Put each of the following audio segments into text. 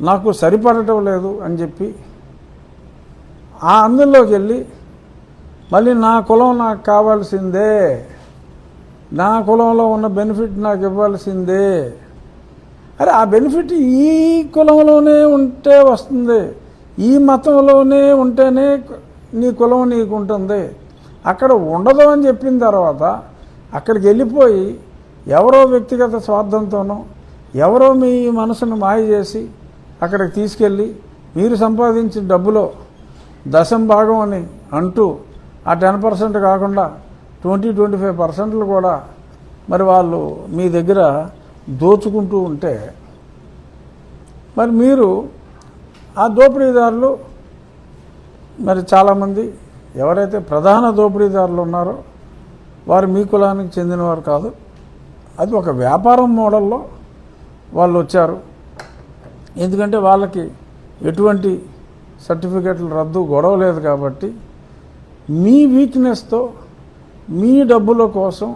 నాకు సరిపడటం లేదు అని చెప్పి ఆ అందులోకి వెళ్ళి మళ్ళీ నా కులం నాకు కావాల్సిందే, నా కులంలో ఉన్న బెనిఫిట్ నాకు ఇవ్వాల్సిందే. అరే ఆ బెనిఫిట్ ఈ కులంలోనే ఉంటే వస్తుంది, ఈ మతంలోనే ఉంటేనే నీ కులం నీకు ఉంటుంది, అక్కడ ఉండదు అని చెప్పిన తర్వాత అక్కడికి వెళ్ళిపోయి ఎవరో వ్యక్తిగత స్వార్థంతోనో ఎవరో మీ మనసును మాయ చేసి అక్కడికి తీసుకెళ్ళి మీరు సంపాదించిన డబ్బులో దశం భాగం అని అంటూ ఆ 10% కాకుండా 20-25% కూడా మరి వాళ్ళు మీ దగ్గర దోచుకుంటూ ఉంటే మరి మీరు ఆ దోపిడీదారులు మరి చాలామంది ఎవరైతే ప్రధాన దోపిడీదారులు ఉన్నారో వారు మీ కులానికి చెందినవారు కాదు. అది ఒక వ్యాపారం మోడల్లో వాళ్ళు వచ్చారు. ఎందుకంటే వాళ్ళకి ఎటువంటి సర్టిఫికెట్లు రద్దు గొడవ లేదు కాబట్టి మీ వీక్నెస్తో మీ డబ్బుల కోసం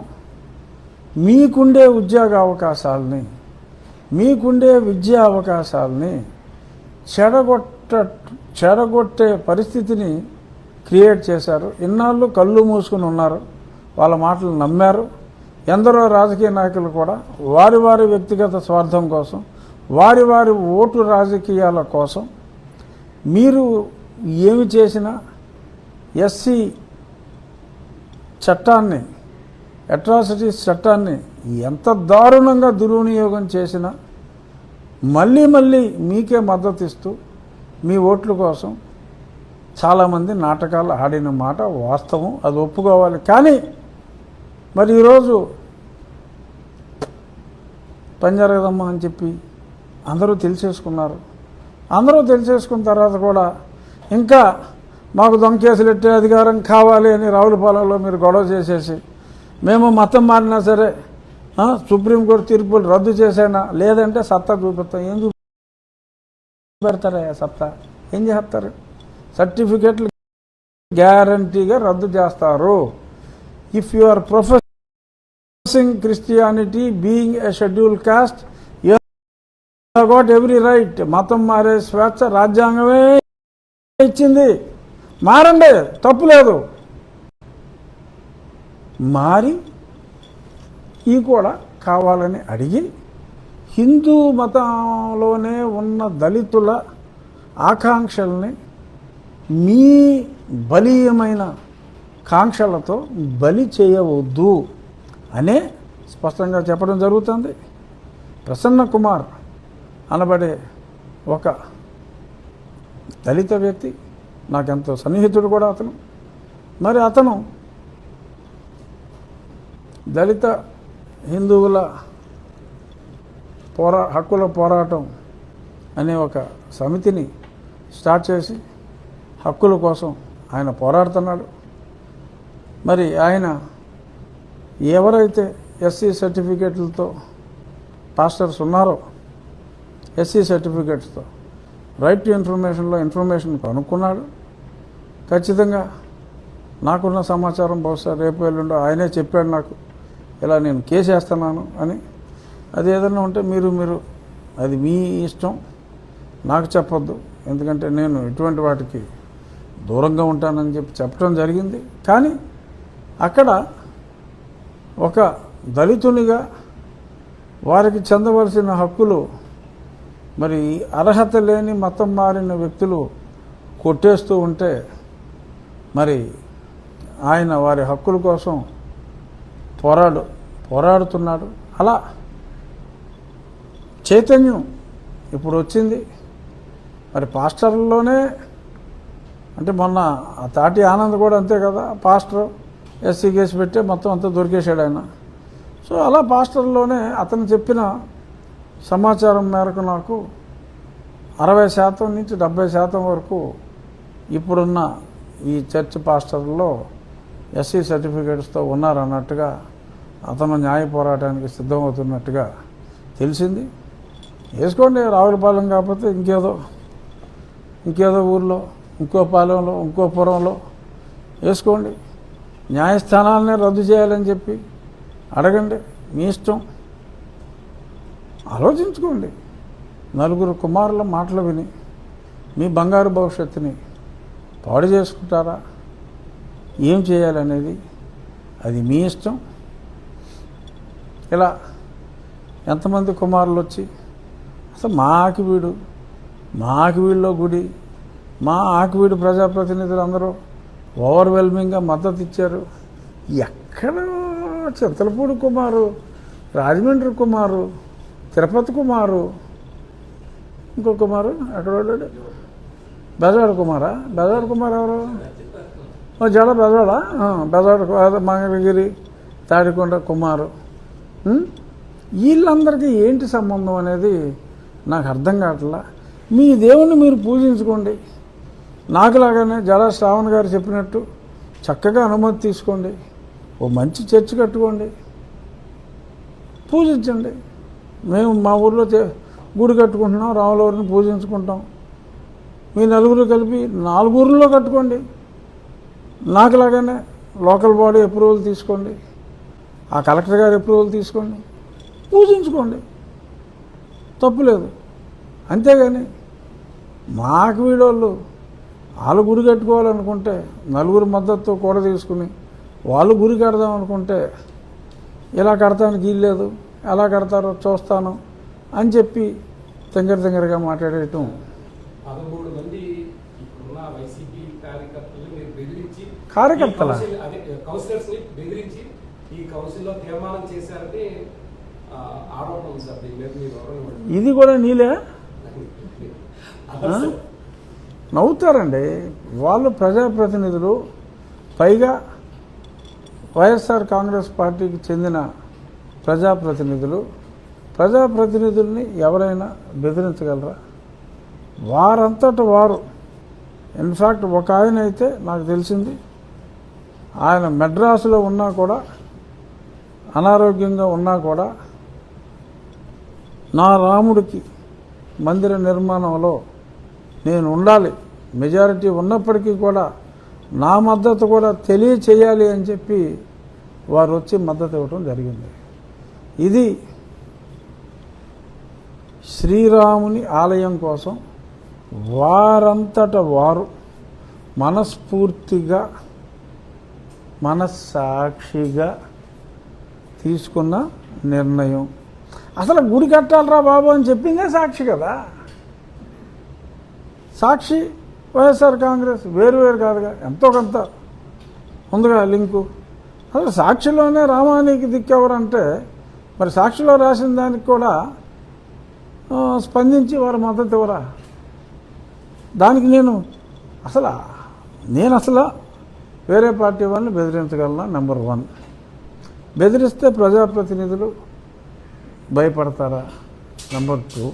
మీకుండే ఉద్యోగ అవకాశాలని, మీకుండే విద్యా అవకాశాలని చెడగొట్టే పరిస్థితిని క్రియేట్ చేశారు. ఇన్నాళ్ళు కళ్ళు మూసుకుని ఉన్నారు, వాళ్ళ మాటలు నమ్మారు. ఎందరో రాజకీయ నాయకులు కూడా వారి వారి వ్యక్తిగత స్వార్థం కోసం, వారి వారి ఓటు రాజకీయాల కోసం మీరు ఏమి చేసినా ఎస్సీ చట్టాన్ని, అట్రాసిటీస్ చట్టాన్ని ఎంత దారుణంగా దుర్వినియోగం చేసినా మళ్ళీ మళ్ళీ మీకే మద్దతు ఇస్తూ మీ ఓట్ల కోసం చాలామంది నాటకాలు ఆడిన మాట వాస్తవం, అది ఒప్పుకోవాలి. కానీ మరి ఈరోజు పని జరగదమ్మా అని చెప్పి అందరూ తెలిసేసుకున్నారు. అందరూ తెలిసేసుకున్న తర్వాత కూడా ఇంకా మాకు దొంగ కేసులు ఎట్టే అధికారం కావాలి అని రావులపాలెంలో మీరు గొడవ చేసేసి మేము మతం మారినా సరే సుప్రీంకోర్టు తీర్పులు రద్దు చేసేనా, లేదంటే సత్తా చూపిస్తాం. ఏం చూపెడతారా సత్తా? ఏం చేస్తారు? సర్టిఫికెట్లు గ్యారంటీగా రద్దు చేస్తారు. If you are professing Christianity being a schedule caste you have got every right. మతం మారే స్వేచ్ఛ రాజ్యాంగమే ఇచ్చింది. మారండి, తప్పులేదు. మారి ఈ కూడా కావాలని అడిగి హిందూ మతంలోనే ఉన్న దళితుల ఆకాంక్షల్ని మీ బలీయమైన కాంక్షలతో బలి చేయవద్దు అనే స్పష్టంగా చెప్పడం జరుగుతుంది. ప్రసన్న కుమార్ అనబడే ఒక దళిత వ్యక్తి, నాకెంతో సన్నిహితుడు కూడా అతను. మరి అతను దళిత హిందువుల హక్కుల పోరాటం అనే ఒక సమితిని స్టార్ట్ చేసి హక్కుల కోసం ఆయన పోరాడుతున్నాడు. మరి ఆయన ఎవరైతే ఎస్సీ సర్టిఫికెట్లతో పాస్టర్స్ ఉన్నారో, ఎస్సీ సర్టిఫికెట్స్తో రైట్ టు ఇన్ఫర్మేషన్లో ఇన్ఫర్మేషన్ కనుక్కున్నాడు. ఖచ్చితంగా నాకున్న సమాచారం బహుశా రేపు ఎల్లుండో ఆయనే చెప్పాడు నాకు, ఇలా నేను కేసు వేస్తున్నాను అని. అది ఏదైనా ఉంటే మీరు అది మీ ఇష్టం, నాకు చెప్పొద్దు. ఎందుకంటే నేను ఇటువంటి వాటికి దూరంగా ఉంటానని చెప్పడం జరిగింది. కానీ అక్కడ ఒక దళితునిగా వారికి చెందవలసిన హక్కులు మరి అర్హత లేని మతం మారిన వ్యక్తులు కొట్టేస్తూ ఉంటే మరి ఆయన వారి హక్కుల కోసం పోరాడుతున్నాడు. అలా చైతన్యం ఇప్పుడు వచ్చింది. మరి పాస్టర్లోనే అంటే మొన్న ఆ తాటి ఆనంద్ కూడా అంతే కదా, పాస్టర్ ఎస్సీ కేసు పెట్టే మొత్తం అంతా దొరికేశాడు ఆయన. సో అలా పాస్టర్లోనే అతను చెప్పిన సమాచారం మేరకు నాకు 60% నుంచి 70% వరకు ఇప్పుడున్న ఈ చర్చ్ పాస్టర్లో ఎస్సీ సర్టిఫికేట్స్తో ఉన్నారన్నట్టుగా అతను న్యాయ పోరాటానికి సిద్ధమవుతున్నట్టుగా తెలిసింది. వేసుకోండి, రావులపాలెం కాకపోతే ఇంకేదో ఊర్లో, ఇంకో పాలెంలో, ఇంకో పురంలో వేసుకోండి. న్యాయస్థానాలనే రద్దు చేయాలని చెప్పి అడగండి, మీ ఇష్టం. ఆలోచించుకోండి. నలుగురు కుమారుల మాటలు విని మీ బంగారు భవిష్యత్తుని పాడు చేసుకుంటారా? ఏం చేయాలనేది అది మీ ఇష్టం. ఇలా ఎంతమంది కుమారులు వచ్చి అసలు మా ఆకివీడులో గుడి, మా ఆకివీడు ప్రజాప్రతినిధులు అందరూ ఓవర్వెల్మింగ్గా మద్దతు ఇచ్చారు. ఎక్కడ చింతలపూడి కుమారు, రాజమండ్రి కుమారు, తిరుపతి కుమారు, ఇంకో కుమారు ఎక్కడ వెళ్ళాడు? బెజవాడ కుమారా? బెజవాడ కుమార్ ఎవరు? జడ బెజవాడ, బెజవాడ, మంగళగిరి, తాడికొండ కుమారు. వీళ్ళందరికీ ఏంటి సంబంధం అనేది నాకు అర్థం కావట్లా. మీ దేవుణ్ణి మీరు పూజించుకోండి. నాకులాగానే జడా శ్రావణ్ గారు చెప్పినట్టు చక్కగా అనుమతి తీసుకోండి, ఓ మంచి చర్చి కట్టుకోండి, పూజించండి. మేము మా ఊర్లో గుడి కట్టుకుంటున్నాం, రాములవారిని పూజించుకుంటాం. మీ నలుగురు కలిపి 4 ఊర్లలో కట్టుకోండి. నాకులాగానే లోకల్ బాడీ అప్రూవల్ తీసుకోండి, ఆ కలెక్టర్ గారి అప్రూవల్ తీసుకోండి, పూజించుకోండి, తప్పులేదు. అంతేగాని మాకు వీడోళ్ళు వాళ్ళు గుడి కట్టుకోవాలనుకుంటే నలుగురు మద్దతుతో కూడా తీసుకుని వాళ్ళు గురి కడదాం అనుకుంటే ఇలా కడతానికి వీల్లేదు, ఎలా కడతారో చూస్తాను అని చెప్పి తింగరగా మాట్లాడేయటం. 13 మంది ఇప్పుడున్న వైసీపీ కార్యకర్తల కౌన్సిలర్స్ని బెదిరించి ఈ కౌన్సిల్లో తీర్మానం చేశారని ఆరోపణ ఉంది సార్. ఇది కూడా నీలే నవ్వుతారండి వాళ్ళు. ప్రజాప్రతినిధులు, పైగా వైఎస్ఆర్ కాంగ్రెస్ పార్టీకి చెందిన ప్రజాప్రతినిధుల్ని ఎవరైనా బెదిరించగలరా? వారంతట వారు. ఇన్ఫ్యాక్ట్ ఒక ఆయన అయితే నాకు తెలిసింది, ఆయన మెడ్రాసులో ఉన్నా కూడా, అనారోగ్యంగా ఉన్నా కూడా, నా రాముడికి మందిర నిర్మాణంలో నేను ఉండాలి, మెజారిటీ ఉన్నప్పటికీ కూడా నా మద్దతు కూడా తెలియచేయాలి అని చెప్పి వారు వచ్చి మద్దతు ఇవ్వడం జరిగింది. ఇది శ్రీరాముని ఆలయం కోసం వారంతట వారు మనస్ఫూర్తిగా, మనస్సాక్షిగా తీసుకున్న నిర్ణయం. అసలు గుడి కట్టాలరా బాబు అని చెప్పిందే సాక్షి కదా. సాక్షి వైఎస్ఆర్ కాంగ్రెస్ వేరు కాదుగా, ఎంతో కొంత ఉందిగా లింకు. అసలు సాక్షిలోనే రామానికి దిక్కెవరంటే మరి సాక్షిలో రాసిన దానికి కూడా స్పందించి వారు మద్దతు ఇవ్వరా? దానికి నేను అసలు వేరే పార్టీ వాళ్ళని బెదిరించగలనా? నెంబర్ 1. బెదిరిస్తే ప్రజాప్రతినిధులు భయపడతారా? నెంబర్ 2.